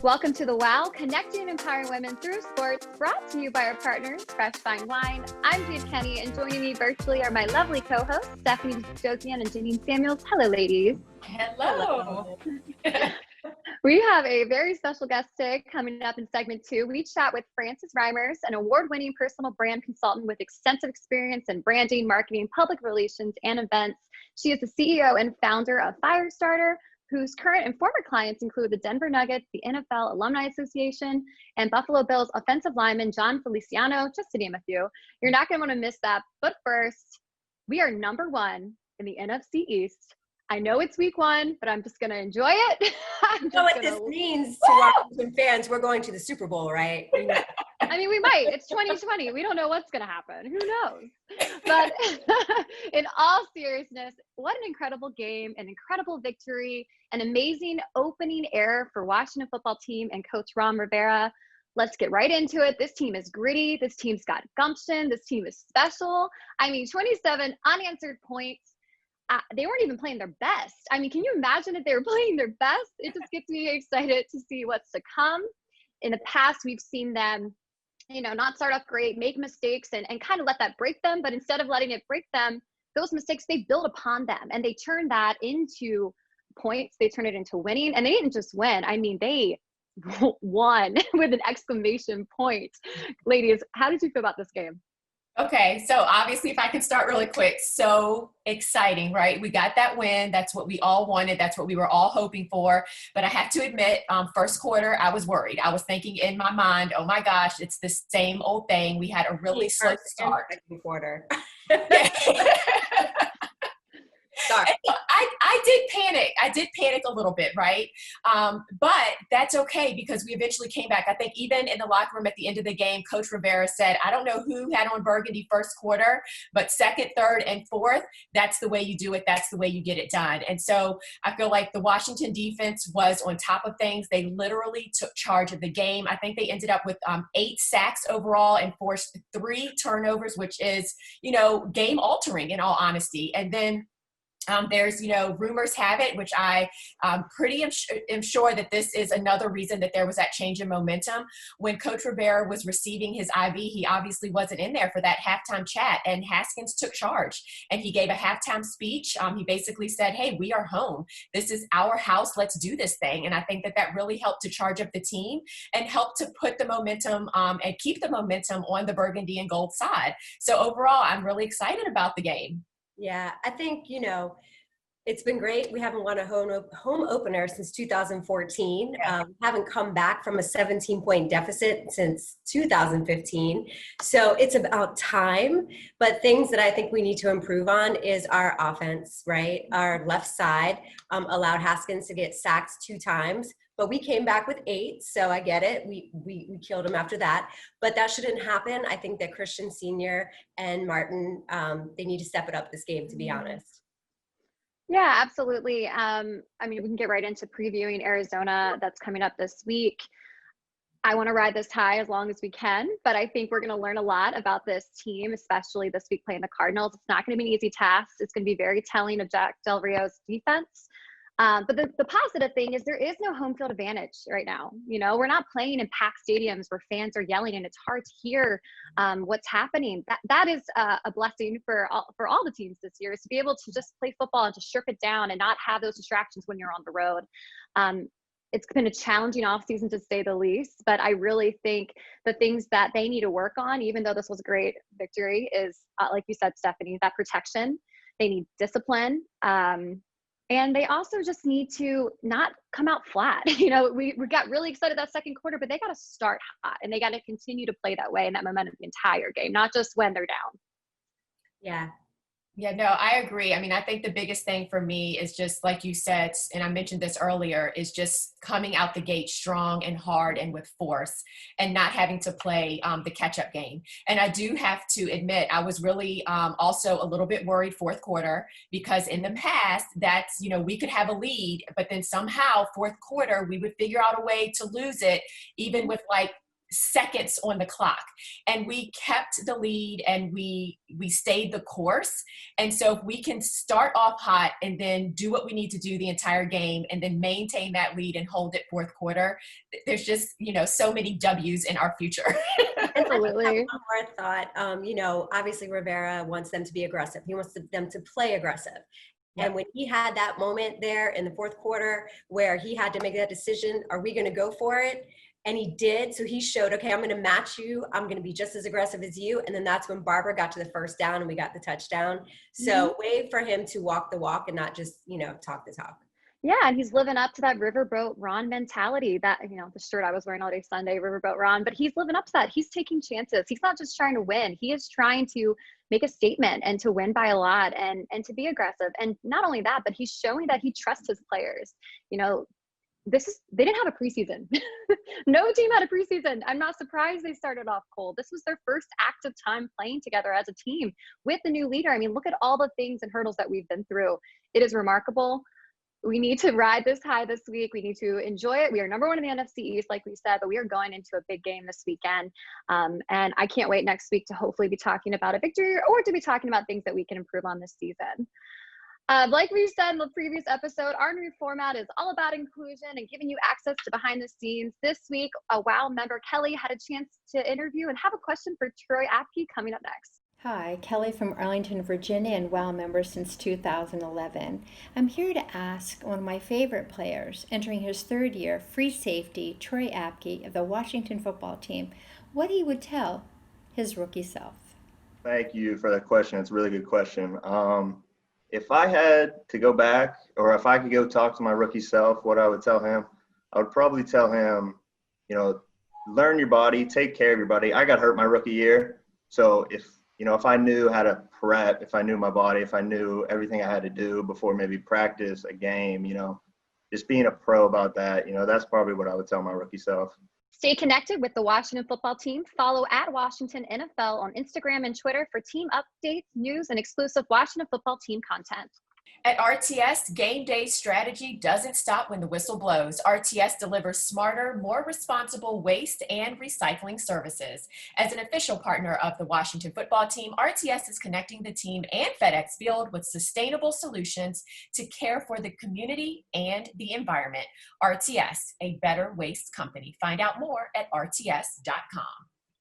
Welcome to the WOW, Connecting and Empowering Women Through Sports, brought to you by our partners, Fresh Fine Wine. I'm Jade Kenny, and joining me virtually are my lovely co-hosts, Stephanie GeNienne and GeNienne Samuels. Hello, ladies. Hello. We have a very special guest today coming up in segment 2. We chat with Frances Reimers, an award-winning personal brand consultant with extensive experience in branding, marketing, public relations, and events. She is the CEO and founder of Firestarter, whose current and former clients include the Denver Nuggets, the NFL Alumni Association, and Buffalo Bills offensive lineman John Feliciano, just to name a few. You're not going to want to miss that. But first, we are number 1 in the NFC East. I know it's week 1, but I'm just going to enjoy it. You know what this means to Washington fans? We're going to the Super Bowl, right? I mean, we might. It's 2020. We don't know what's going to happen. Who knows? But in all seriousness, what an incredible game, an incredible victory, an amazing opening air for Washington football team and Coach Ron Rivera. Let's get right into it. This team is gritty. This team's got gumption. This team is special. I mean, 27 unanswered points. They weren't even playing their best. I mean, can you imagine if they were playing their best? It just gets me excited to see what's to come. In the past, we've seen them, not start off great, make mistakes and kind of let that break them. But instead of letting it break them, those mistakes, they build upon them and they turn that into points. They turn it into winning. And they didn't just win. I mean, they won with an exclamation point. Ladies, how did you feel about this game? Okay, so obviously if I can start really quick, so exciting, right? We got that win. That's what we all wanted. That's what we were all hoping for. But I have to admit, first quarter, I was worried. I was thinking in my mind, oh my gosh, it's the same old thing. We had a really slow start. Second quarter. Sorry. I did panic. I did panic a little bit, right? But that's okay because we eventually came back. I think even in the locker room at the end of the game, Coach Rivera said, I don't know who had on burgundy first quarter, but second, third, and fourth, that's the way you do it. That's the way you get it done. And so I feel like the Washington defense was on top of things. They literally took charge of the game. I think they ended up with 8 sacks overall and forced 3 turnovers, which is, game altering in all honesty. And then there's, rumors have it, which I pretty am sure that this is another reason that there was that change in momentum. When Coach Rivera was receiving his IV, he obviously wasn't in there for that halftime chat, and Haskins took charge and he gave a halftime speech. He basically said, hey, we are home. This is our house. Let's do this thing. And I think that really helped to charge up the team and help to put the momentum and keep the momentum on the burgundy and gold side. So overall, I'm really excited about the game. Yeah, I think, it's been great. We haven't won a home opener since 2014. Yeah. Haven't come back from a 17-point deficit since 2015. So it's about time. But things that I think we need to improve on is our offense, right? Our left side allowed Haskins to get sacked 2 times. But we came back with 8, so I get it. We killed him after that. But that shouldn't happen. I think that Christian Sr. and Martin, they need to step it up this game, to be honest. Yeah, absolutely. We can get right into previewing Arizona. That's coming up this week. I want to ride this high as long as we can, but I think we're going to learn a lot about this team, especially this week playing the Cardinals. It's not going to be an easy task. It's going to be very telling of Jack Del Rio's defense. But the positive thing is there is no home field advantage right now. We're not playing in packed stadiums where fans are yelling and it's hard to hear what's happening. That is a blessing for all the teams this year, is to be able to just play football and to strip it down and not have those distractions when you're on the road. It's been a challenging offseason to say the least, but I really think the things that they need to work on, even though this was a great victory, is like you said, Stephanie, that protection. They need discipline. And they also just need to not come out flat. We got really excited that second quarter, but they got to start hot and they got to continue to play that way and that momentum the entire game, not just when they're down. Yeah. Yeah, no, I agree. I mean, I think the biggest thing for me is just like you said, and I mentioned this earlier, is just coming out the gate strong and hard and with force and not having to play the catch-up game. And I do have to admit, I was really also a little bit worried fourth quarter because in the past that's, we could have a lead, but then somehow fourth quarter, we would figure out a way to lose it, even with like seconds on the clock, and we kept the lead and we stayed the course. And so if we can start off hot and then do what we need to do the entire game and then maintain that lead and hold it fourth quarter, there's just, so many W's in our future. Absolutely. One more thought, obviously Rivera wants them to be aggressive. He wants them to play aggressive. And when he had that moment there in the fourth quarter where he had to make that decision, are we going to go for it? And he did. So he showed, okay, I'm going to match you. I'm going to be just as aggressive as you. And then that's when Barbara got to the first down and we got the touchdown. So wait for him to walk the walk and not just, talk the talk. Yeah, and he's living up to that Riverboat Ron mentality that, the shirt I was wearing all day Sunday, Riverboat Ron, but he's living up to that. He's taking chances. He's not just trying to win. He is trying to make a statement and to win by a lot and to be aggressive. And not only that, but he's showing that he trusts his players. They didn't have a preseason. No team had a preseason. I'm not surprised they started off cold. This was their first active time playing together as a team with the new leader. I mean, look at all the things and hurdles that we've been through. It is remarkable. We need to ride this high this week. We need to enjoy it. We are number one in the NFC East, like we said, but we are going into a big game this weekend. And I can't wait next week to hopefully be talking about a victory or to be talking about things that we can improve on this season. Like we said in the previous episode, our new format is all about inclusion and giving you access to behind the scenes. This week, a WOW member, Kelly, had a chance to interview and have a question for Troy Apke coming up next. Hi, Kelly from Arlington, Virginia, and WOW member since 2011. I'm here to ask one of my favorite players, entering his third year, free safety, Troy Apke of the Washington football team, what he would tell his rookie self. Thank you for that question. It's a really good question. If I had to go back, or if I could go talk to my rookie self, what I would tell him, I would probably tell him, learn your body, take care of your body. I got hurt my rookie year. So if I knew how to prep, if I knew my body, if I knew everything I had to do before maybe practice a game, just being a pro about that, that's probably what I would tell my rookie self. Stay connected with the Washington football team. Follow @Washington NFL on Instagram and Twitter for team updates, news, and exclusive Washington football team content. At RTS, game day strategy doesn't stop when the whistle blows. RTS delivers smarter, more responsible waste and recycling services. As an official partner of the Washington football team, RTS is connecting the team and FedEx Field with sustainable solutions to care for the community and the environment. RTS, a better waste company. Find out more at rts.com.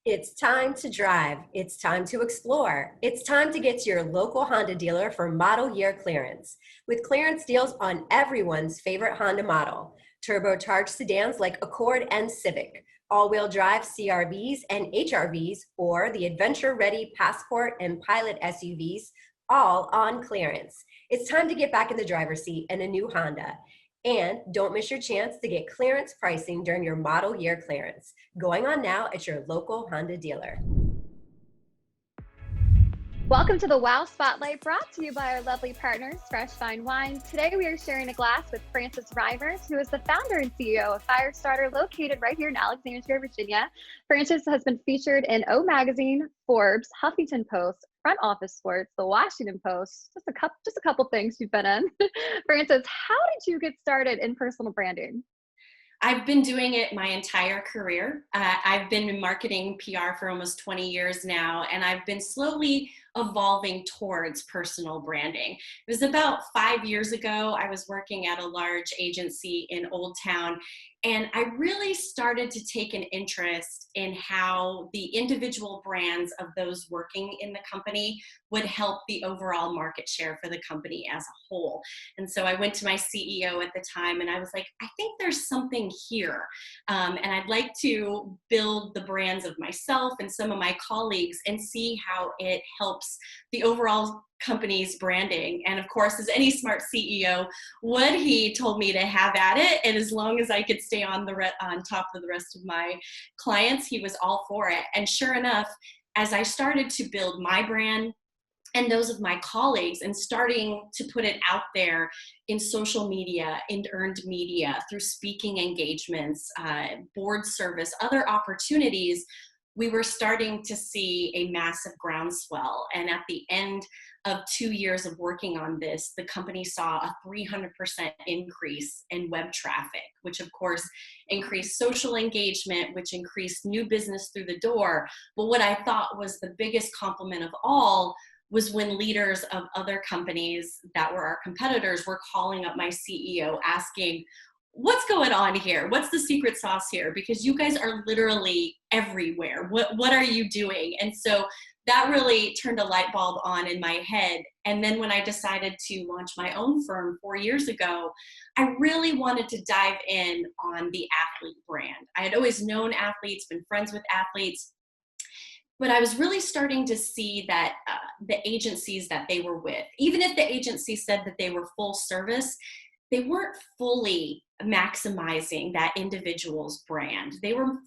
It's time to drive. It's time to explore. It's time to get to your local Honda dealer for model year clearance. With clearance deals on everyone's favorite Honda model. Turbocharged sedans like Accord and Civic, all-wheel drive CRVs and HRVs, or the adventure-ready Passport and Pilot SUVs, all on clearance. It's time to get back in the driver's seat in a new Honda. And don't miss your chance to get clearance pricing during your model year clearance. Going on now at your local Honda dealer. Welcome to the WOW Spotlight, brought to you by our lovely partners, Fresh Fine Wine. Today we are sharing a glass with Frances Reimers, who is the founder and CEO of Firestarter, located right here in Alexandria, Virginia. Frances has been featured in O Magazine, Forbes, Huffington Post, Front Office Sports, The Washington Post, just a couple things you've been in. Frances, how did you get started in personal branding? I've been doing it my entire career. I've been in marketing PR for almost 20 years now, and I've been slowly evolving towards personal branding. It was about 5 years ago. I was working at a large agency in Old Town, and I really started to take an interest in how the individual brands of those working in the company would help the overall market share for the company as a whole. And so I went to my CEO at the time and I was like, I think there's something here. And I'd like to build the brands of myself and some of my colleagues and see how it helps the overall company's branding. And of course, as any smart CEO would, he told me to have at it. And as long as I could stay on top of the rest of my clients, he was all for it. And sure enough, as I started to build my brand and those of my colleagues and starting to put it out there in social media, in earned media, through speaking engagements, board service, other opportunities, we were starting to see a massive groundswell. And at the end of 2 years of working on this, the company saw a 300% increase in web traffic, which of course increased social engagement, which increased new business through the door. But what I thought was the biggest compliment of all was when leaders of other companies that were our competitors were calling up my CEO asking, what's going on here? What's the secret sauce here? Because you guys are literally everywhere. What are you doing? And so that really turned a light bulb on in my head. And then when I decided to launch my own firm 4 years ago, I really wanted to dive in on the athlete brand. I had always known athletes, been friends with athletes, but I was really starting to see that the agencies that they were with, even if the agency said that they were full service, they weren't fully maximizing that individual's brand. They were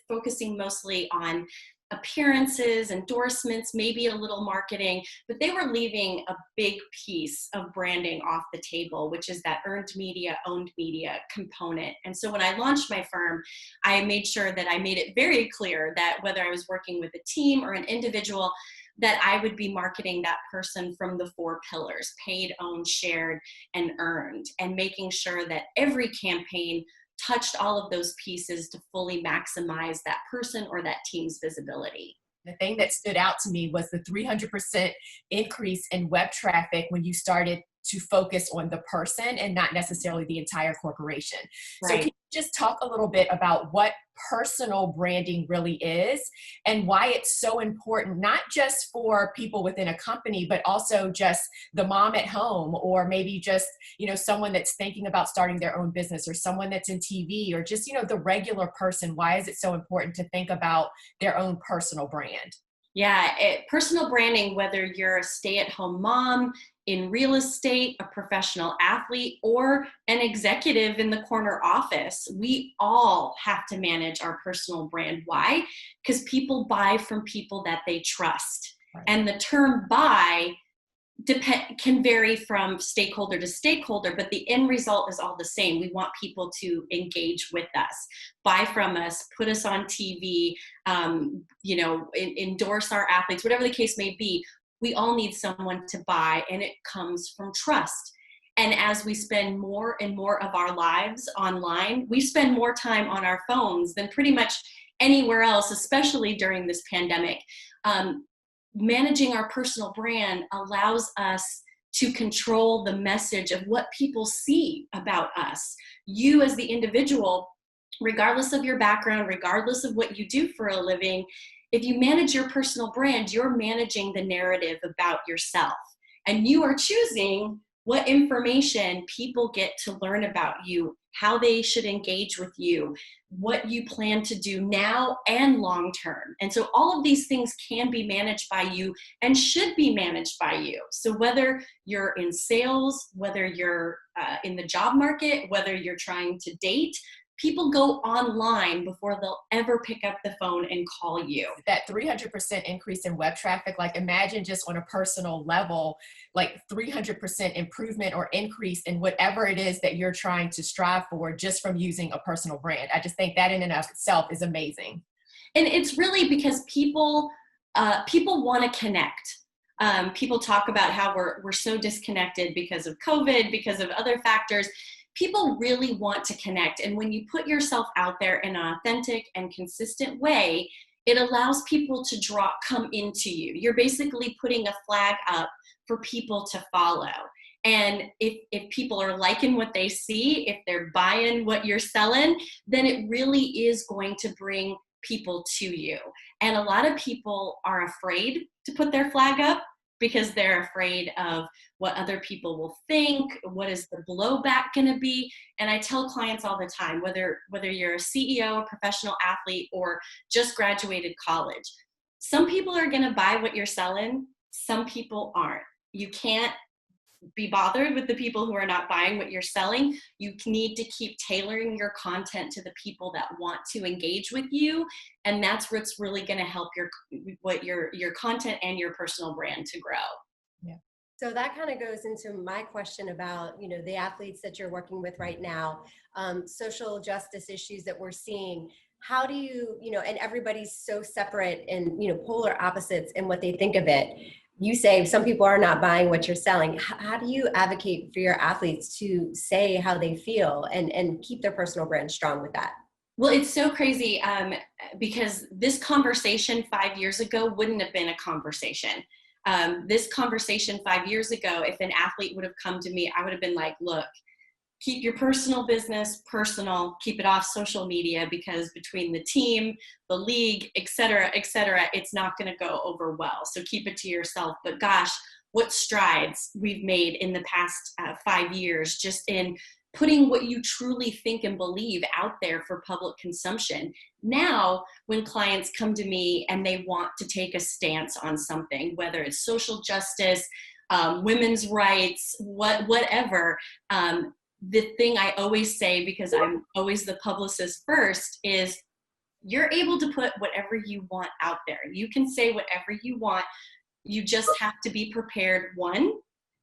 focusing mostly on appearances, endorsements, maybe a little marketing, but they were leaving a big piece of branding off the table, which is that earned media, owned media component. And so when I launched my firm, I made sure that I made it very clear that whether I was working with a team or an individual, that I would be marketing that person from the 4 pillars: paid, owned, shared, and earned, and making sure that every campaign touched all of those pieces to fully maximize that person or that team's visibility. The thing that stood out to me was the 300% increase in web traffic when you started to focus on the person and not necessarily the entire corporation. Right. So can you just talk a little bit about what personal branding really is and why it's so important, not just for people within a company, but also just the mom at home, or maybe just, someone that's thinking about starting their own business, or someone that's in TV, or just, the regular person. Why is it so important to think about their own personal brand? Yeah, personal branding, whether you're a stay-at-home mom, in real estate, a professional athlete, or an executive in the corner office, we all have to manage our personal brand. Why? Because people buy from people that they trust. Right. And the term buy can vary from stakeholder to stakeholder, but the end result is all the same. We want people to engage with us, buy from us, put us on TV, endorse our athletes, whatever the case may be. We all need someone to buy, and it comes from trust. And as we spend more and more of our lives online, we spend more time on our phones than pretty much anywhere else, especially during this pandemic. Managing our personal brand allows us to control the message of what people see about us. You as the individual, regardless of your background, regardless of what you do for a living, if you manage your personal brand, you're managing the narrative about yourself. And you are choosing what information people get to learn about you, how they should engage with you, what you plan to do now and long term. And so all of these things can be managed by you and should be managed by you. So whether you're in sales, whether you're in the job market, whether you're trying to date, people go online before they'll ever pick up the phone and call you. That 300% increase in web traffic, like imagine just on a personal level, like 300% improvement or increase in whatever it is that you're trying to strive for just from using a personal brand. I just think that in and of itself is amazing. And it's really because people want to connect. People talk about how we're so disconnected because of COVID, because of other factors. People really want to connect. And when you put yourself out there in an authentic and consistent way, it allows people to come into you. You're basically putting a flag up for people to follow. And if people are liking what they see, if they're buying what you're selling, then it really is going to bring people to you. And a lot of people are afraid to put their flag up because they're afraid of what other people will think, what is the blowback going to be. And I tell clients all the time, whether you're a CEO, a professional athlete, or just graduated college, some people are going to buy what you're selling, some people aren't. You can't be bothered with the people who are not buying what you're selling. You need to keep tailoring your content to the people that want to engage with you. And that's what's really going to help your content and your personal brand to grow. Yeah. So that kind of goes into my question about, the athletes that you're working with right now, social justice issues that we're seeing. how do you, and everybody's so separate and, polar opposites in what they think of it. You say some people are not buying what you're selling. How do you advocate for your athletes to say how they feel and keep their personal brand strong with that? Well, it's so crazy because this conversation 5 years ago wouldn't have been a conversation. This conversation 5 years ago, if an athlete would have come to me, I would have been like, look, keep your personal business personal, keep it off social media, because between the team, the league, et cetera, it's not going to go over well. So keep it to yourself. But gosh, what strides we've made in the past 5 years just in putting what you truly think and believe out there for public consumption. Now, when clients come to me and they want to take a stance on something, whether it's social justice, women's rights, whatever, the thing I always say, because I'm always the publicist first, is you're able to put whatever you want out there. You can say whatever you want. You just have to be prepared, 1,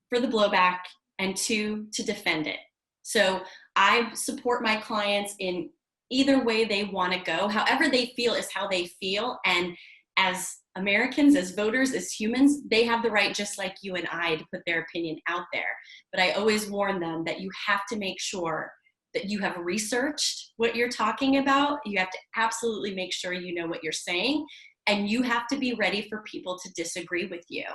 for the blowback, and 2, to defend it. So I support my clients in either way they want to go. However they feel is how they feel. And as Americans, as voters, as humans, they have the right, just like you and I, to put their opinion out there. But I always warn them that you have to make sure that you have researched what you're talking about. You have to absolutely make sure you know what you're saying. And you have to be ready for people to disagree with you.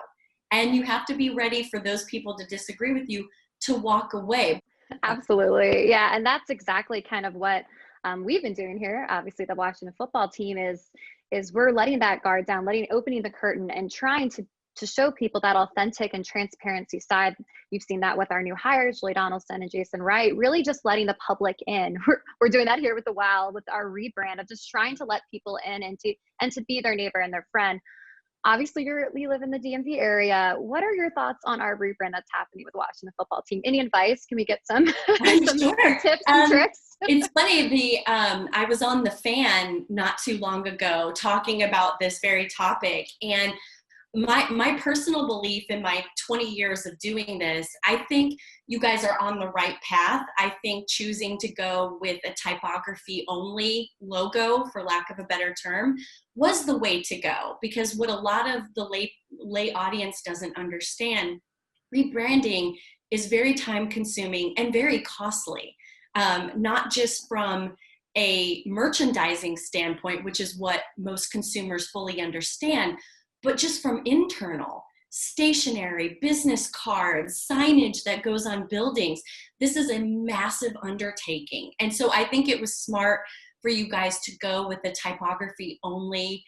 And you have to be ready for those people to disagree with you to walk away. Absolutely. Yeah. And that's exactly kind of what we've been doing here. Obviously, the Washington football team is we're letting that guard down, opening the curtain and trying to show people that authentic and transparency side. You've seen that with our new hires, Julie Donaldson and Jason Wright, really just letting the public in. We're doing that here with the Wild, with our rebrand of just trying to let people in and to be their neighbor and their friend. Obviously, you live in the DMV area. What are your thoughts on our rebrand that's happening with the Washington football team? Any advice? Can we get some, Sure. tips and tricks? It's funny, I was on The Fan not too long ago talking about this very topic, and my personal belief in my 20 years of doing this, I think you guys are on the right path. I think choosing to go with a typography only logo, for lack of a better term, was the way to go, because what a lot of the lay audience doesn't understand, rebranding is very time consuming and very costly, not just from a merchandising standpoint, which is what most consumers fully understand, but just from internal, stationery, business cards, signage that goes on buildings. This is a massive undertaking. And so I think it was smart for you guys to go with the typography only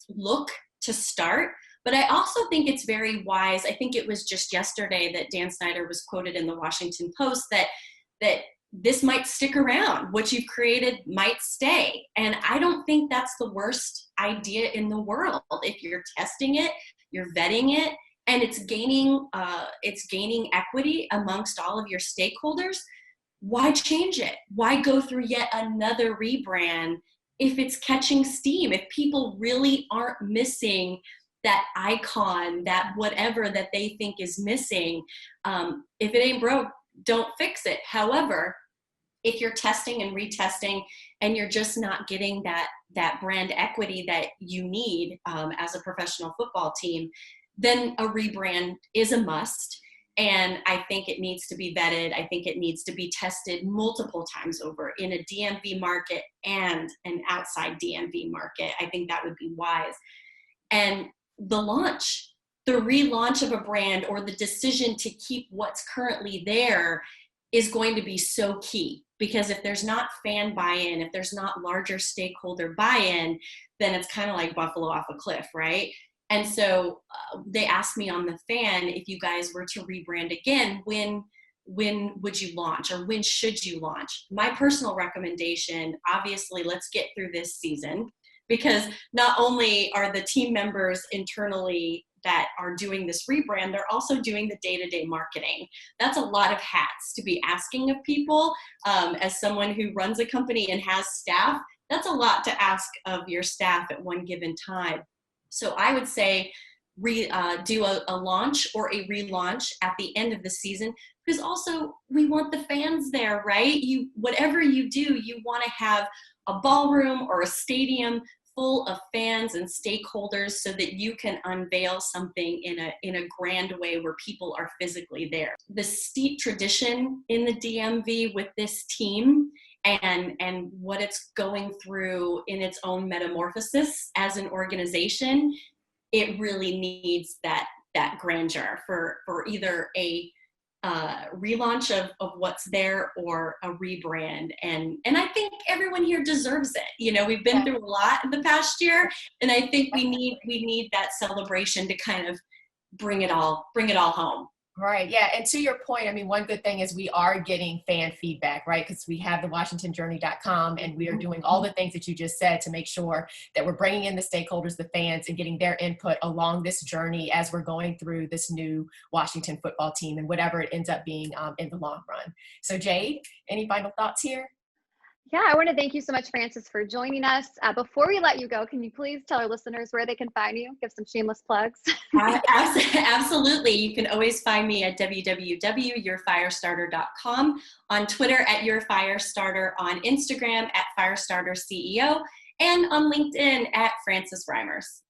look to start. But I also think it's very wise. I think it was just yesterday that Dan Snyder was quoted in the Washington Post that this might stick around. What you've created might stay. And I don't think that's the worst idea in the world. If you're testing it, you're vetting it, and it's gaining equity amongst all of your stakeholders, why change it? Why go through yet another rebrand if it's catching steam? If people really aren't missing that icon, that whatever that they think is missing, if it ain't broke, don't fix it. However, if you're testing and retesting and you're just not getting that brand equity that you need as a professional football team, then a rebrand is a must. And I think it needs to be vetted. I think it needs to be tested multiple times over in a DMV market and an outside DMV market. I think that would be wise. And the relaunch of a brand, or the decision to keep what's currently there, is going to be so key, because if there's not fan buy-in, if there's not larger stakeholder buy-in, then it's kind of like Buffalo off a cliff, right? And so they asked me on The Fan, if you guys were to rebrand again, when would you launch, or when should you launch? My personal recommendation, obviously, let's get through this season, because not only are the team members internally that are doing this rebrand, they're also doing the day-to-day marketing. That's a lot of hats to be asking of people. As someone who runs a company and has staff, that's a lot to ask of your staff at one given time. So I would say do a launch or a relaunch at the end of the season, because also we want the fans there, right? Whatever you do, you want to have a ballroom or a stadium full of fans and stakeholders so that you can unveil something in a grand way where people are physically there. The steep tradition in the DMV with this team and what it's going through in its own metamorphosis as an organization, it really needs that grandeur for either a relaunch of what's there or a rebrand. And I think everyone here deserves it. You know, we've been through a lot in the past year, and I think we need that celebration to kind of bring it all home. Right. Yeah. And to your point, I mean, one good thing is we are getting fan feedback, right? Because we have the WashingtonJourney.com, and we are doing all the things that you just said to make sure that we're bringing in the stakeholders, the fans, and getting their input along this journey as we're going through this new Washington football team and whatever it ends up being in the long run. So Jade, any final thoughts here? Yeah, I want to thank you so much, Frances, for joining us. Before we let you go, can you please tell our listeners where they can find you? Give some shameless plugs. Absolutely. You can always find me at www.yourfirestarter.com, on Twitter at YourFirestarter, on Instagram at FirestarterCEO, and on LinkedIn at Frances Reimers.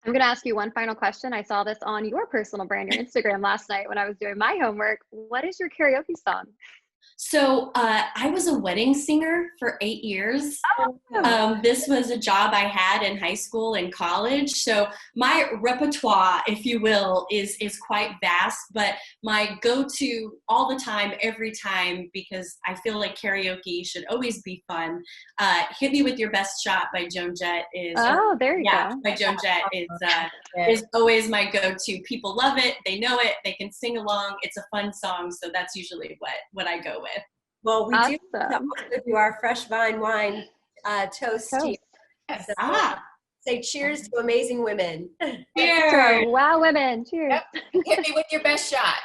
I'm going to ask you one final question. I saw this on your personal brand, your Instagram, last night when I was doing my homework. What is your karaoke song? So I was a wedding singer for 8 years. Oh. This was a job I had in high school and college. So my repertoire, if you will, is quite vast, but my go-to all the time, every time, because I feel like karaoke should always be fun. Hit Me With Your Best Shot by Joan Jett is There you go. by Joan Jett is always my go-to. People love it, they know it, they can sing along. It's a fun song, so that's usually what I go with. Well, we Awesome. do our fresh vine wine toast to you. Yes. So, say cheers to amazing women. Cheers. Wow, women. Cheers. Yep. Hit me with your best shot.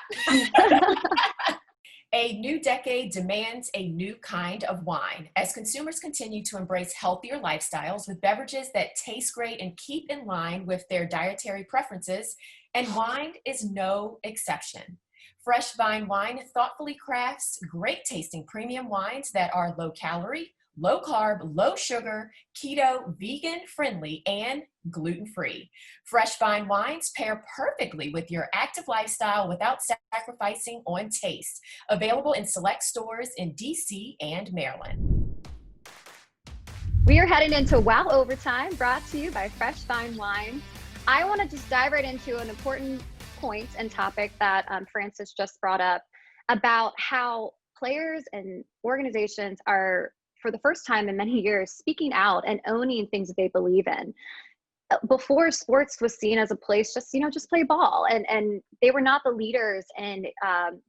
A new decade demands a new kind of wine as consumers continue to embrace healthier lifestyles with beverages that taste great and keep in line with their dietary preferences, and wine is no exception. Fresh Vine Wine thoughtfully crafts great tasting premium wines that are low calorie, low carb, low sugar, keto, vegan friendly, and gluten-free. Fresh Vine Wines pair perfectly with your active lifestyle without sacrificing on taste. Available in select stores in DC and Maryland. We are heading into Wow Overtime, brought to you by Fresh Vine Wine. I want to just dive right into an important point and topic that Frances just brought up about how players and organizations are, for the first time in many years, speaking out and owning things that they believe in. Before, sports was seen as a place just play ball, and they were not the leaders in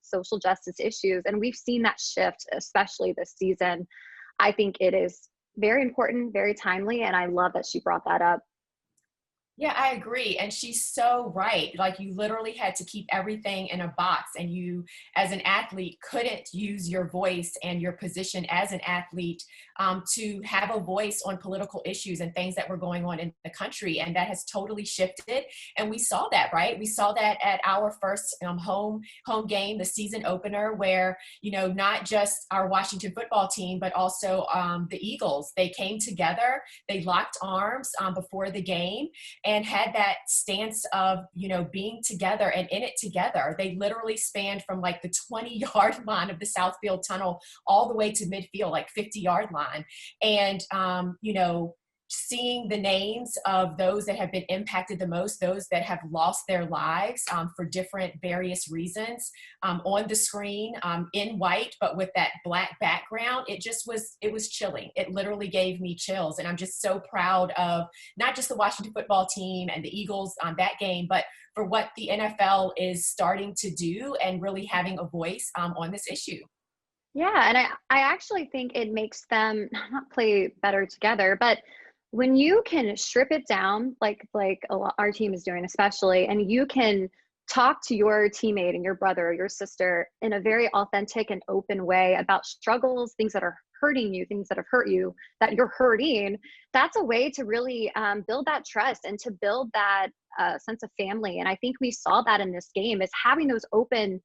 social justice issues. And we've seen that shift, especially this season. I think it is very important, very timely, and I love that she brought that up. Yeah, I agree. And she's so right. Like, you literally had to keep everything in a box, and you as an athlete couldn't use your voice and your position as an athlete to have a voice on political issues and things that were going on in the country. And that has totally shifted. And we saw that, right? We saw that at our first home game, the season opener, where, not just our Washington football team, but also the Eagles, they came together, they locked arms before the game, and had that stance of, being together and in it together. They literally spanned from like the 20-yard line of the Southfield Tunnel all the way to midfield, like 50-yard line. And, seeing the names of those that have been impacted the most, those that have lost their lives for different various reasons on the screen in white, but with that black background, it was chilling. It literally gave me chills. And I'm just so proud of not just the Washington football team and the Eagles on that game, but for what the NFL is starting to do and really having a voice on this issue. Yeah, and I actually think it makes them not play better together, but when you can strip it down, like our team is doing especially, and you can talk to your teammate and your brother or your sister in a very authentic and open way about struggles, things that are hurting you, things that have hurt you, that you're hurting, that's a way to really build that trust and to build that sense of family. And I think we saw that in this game, is having those open,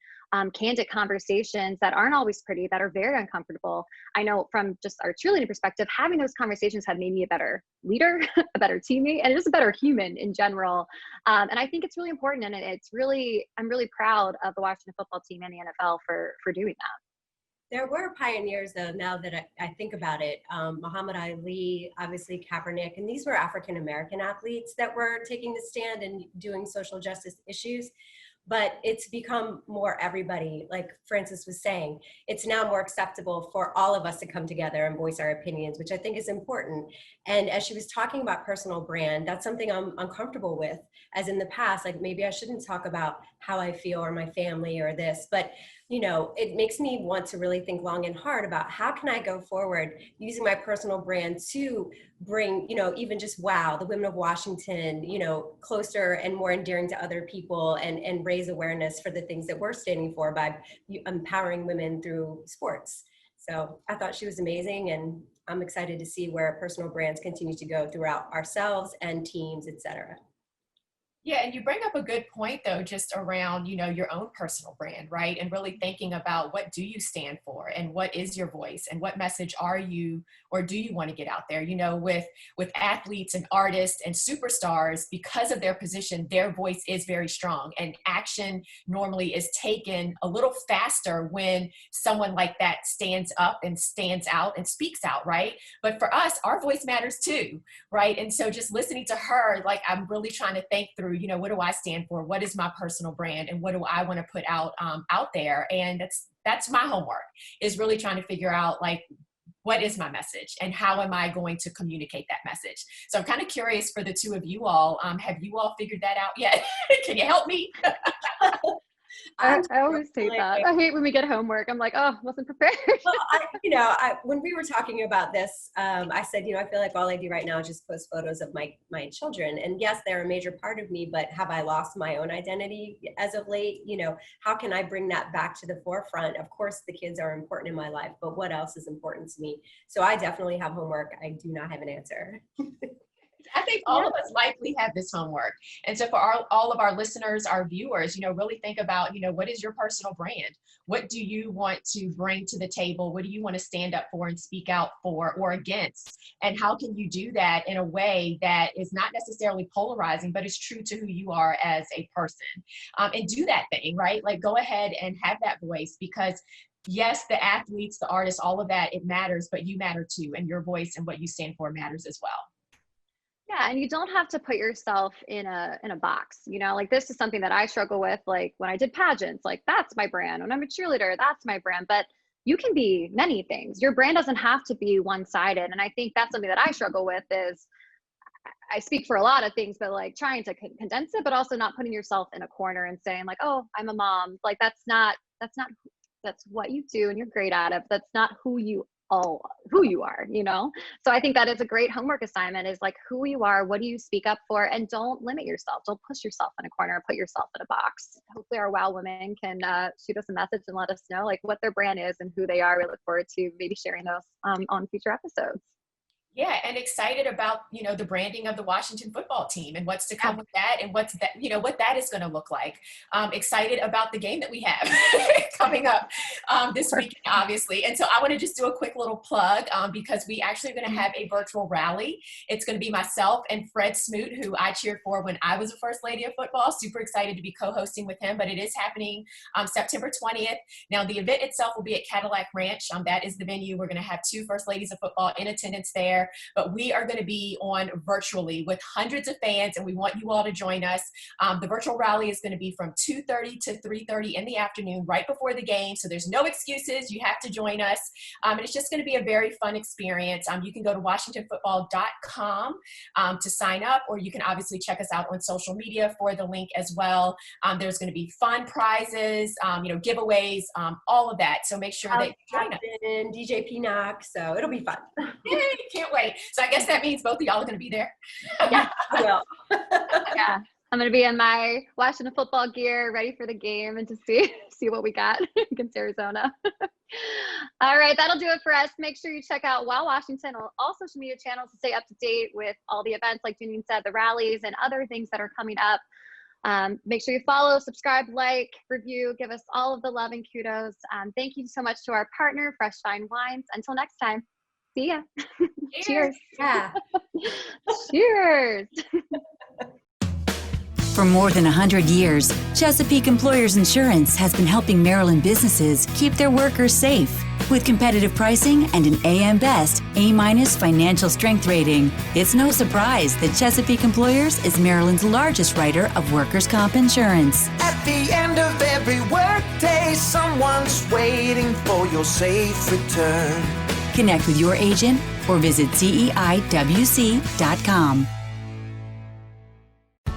candid conversations that aren't always pretty, that are very uncomfortable. I know from just our cheerleading perspective, having those conversations have made me a better leader, a better teammate, and just a better human in general. And I think it's really important. And I'm really proud of the Washington football team and the NFL for doing that. There were pioneers, though, now that I think about it. Muhammad Ali, obviously Kaepernick, and these were African-American athletes that were taking the stand and doing social justice issues. But it's become more everybody, like Frances was saying. It's now more acceptable for all of us to come together and voice our opinions, which I think is important. And as she was talking about personal brand, that's something I'm uncomfortable with, as in the past, like maybe I shouldn't talk about how I feel or my family or this, but you know, it makes me want to really think long and hard about how can I go forward using my personal brand to bring, you know, even just the women of Washington, you know, closer and more endearing to other people, and raise awareness for the things that we're standing for by empowering women through sports. So I thought she was amazing, and I'm excited to see where personal brands continue to go throughout ourselves and teams, et cetera. Yeah, and you bring up a good point, though, just around, you know, your own personal brand, right? And really thinking about what do you stand for, and what is your voice, and what message are you, or do you want to get out there? You know, with athletes and artists and superstars, because of their position, their voice is very strong, and action normally is taken a little faster when someone like that stands up and stands out and speaks out, right? But for us, our voice matters too, right? And so just listening to her, like, I'm really trying to think through, you know, what do I stand for? What is my personal brand? And what do I want to put out there? And that's my homework, is really trying to figure out, like, what is my message and how am I going to communicate that message? So I'm kind of curious for the two of you all, have you all figured that out yet? Can you help me? I always hate that. I hate when we get homework. I'm like, oh, wasn't prepared. Well, when we were talking about this, I said, you know, I feel like all I do right now is just post photos of my children. And yes, they're a major part of me, but have I lost my own identity as of late? You know, how can I bring that back to the forefront? Of course, the kids are important in my life, but what else is important to me? So I definitely have homework. I do not have an answer. I think all of us likely have this homework. And so for all of our listeners, our viewers, you know, really think about, you know, what is your personal brand? What do you want to bring to the table? What do you want to stand up for and speak out for or against? And how can you do that in a way that is not necessarily polarizing, but is true to who you are as a person? And do that thing, right? Like, go ahead and have that voice, because yes, the athletes, the artists, all of that, it matters, but you matter too. And your voice and what you stand for matters as well. Yeah, and you don't have to put yourself in a box, you know, like this is something that I struggle with, like when I did pageants, like that's my brand. When I'm a cheerleader, that's my brand. But you can be many things. Your brand doesn't have to be one-sided. And I think that's something that I struggle with, is I speak for a lot of things, but like trying to condense it, but also not putting yourself in a corner and saying like, oh, I'm a mom. Like that's what you do and you're great at it, but that's not who you are, you know? So I think that is a great homework assignment, is like who you are, what do you speak up for, and don't limit yourself. Don't push yourself in a corner and put yourself in a box. Hopefully our WOW women can shoot us a message and let us know like what their brand is and who they are. We look forward to maybe sharing those on future episodes. Yeah, and excited about, you know, the branding of the Washington football team and what's to come with that, and what's that, you know, what that is going to look like. Excited about the game that we have coming up this weekend, obviously. And so I want to just do a quick little plug because we actually are going to have a virtual rally. It's going to be myself and Fred Smoot, who I cheered for when I was a first lady of football. Super excited to be co-hosting with him, but it is happening September 20th. Now, the event itself will be at Cadillac Ranch. That is the venue. We're going to have 2 first ladies of football in attendance there. But we are going to be on virtually with hundreds of fans, and we want you all to join us. The virtual rally is going to be from 2:30 to 3:30 in the afternoon, right before the game. So there's no excuses. You have to join us. And it's just going to be a very fun experience. You can go to WashingtonFootball.com to sign up, or you can obviously check us out on social media for the link as well. There's going to be fun prizes, you know, giveaways, all of that. So make sure that you join us. DJ P-Knock, so it'll be fun. Yay, can't wait. So I guess that means both of y'all are going to be there. Yeah, I will. Yeah. I'm going to be in my Washington football gear, ready for the game and to see what we got against Arizona. All right, that'll do it for us. Make sure you check out Wow Washington on all social media channels to stay up to date with all the events, like GeNienne said, the rallies and other things that are coming up. Make sure you follow, subscribe, like, review, give us all of the love and kudos. Thank you so much to our partner, Fresh Fine Wines. Until next time, see ya. Cheers. Yeah. Cheers. For more than 100 years, Chesapeake Employers Insurance has been helping Maryland businesses keep their workers safe. With competitive pricing and an AM Best A- financial strength rating, it's no surprise that Chesapeake Employers is Maryland's largest writer of workers' comp insurance. At the end of every workday, someone's waiting for your safe return. Connect with your agent or visit CEIWC.com.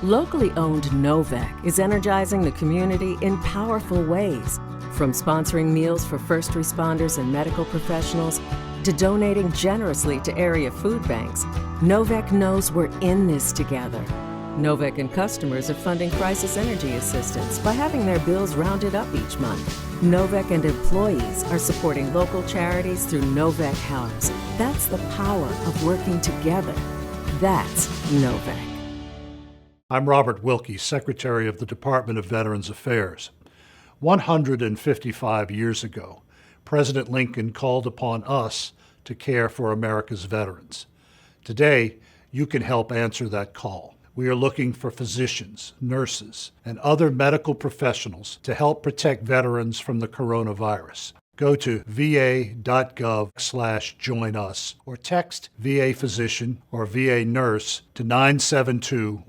Locally owned Novec is energizing the community in powerful ways. From sponsoring meals for first responders and medical professionals to donating generously to area food banks, Novec knows we're in this together. Novec and customers are funding crisis energy assistance by having their bills rounded up each month. Novec and employees are supporting local charities through Novec Helps. That's the power of working together. That's Novec. I'm Robert Wilkie, Secretary of the Department of Veterans Affairs. 155 years ago, President Lincoln called upon us to care for America's veterans. Today, you can help answer that call. We are looking for physicians, nurses, and other medical professionals to help protect veterans from the coronavirus. Go to va.gov/join us or text VA physician or VA nurse to 97211.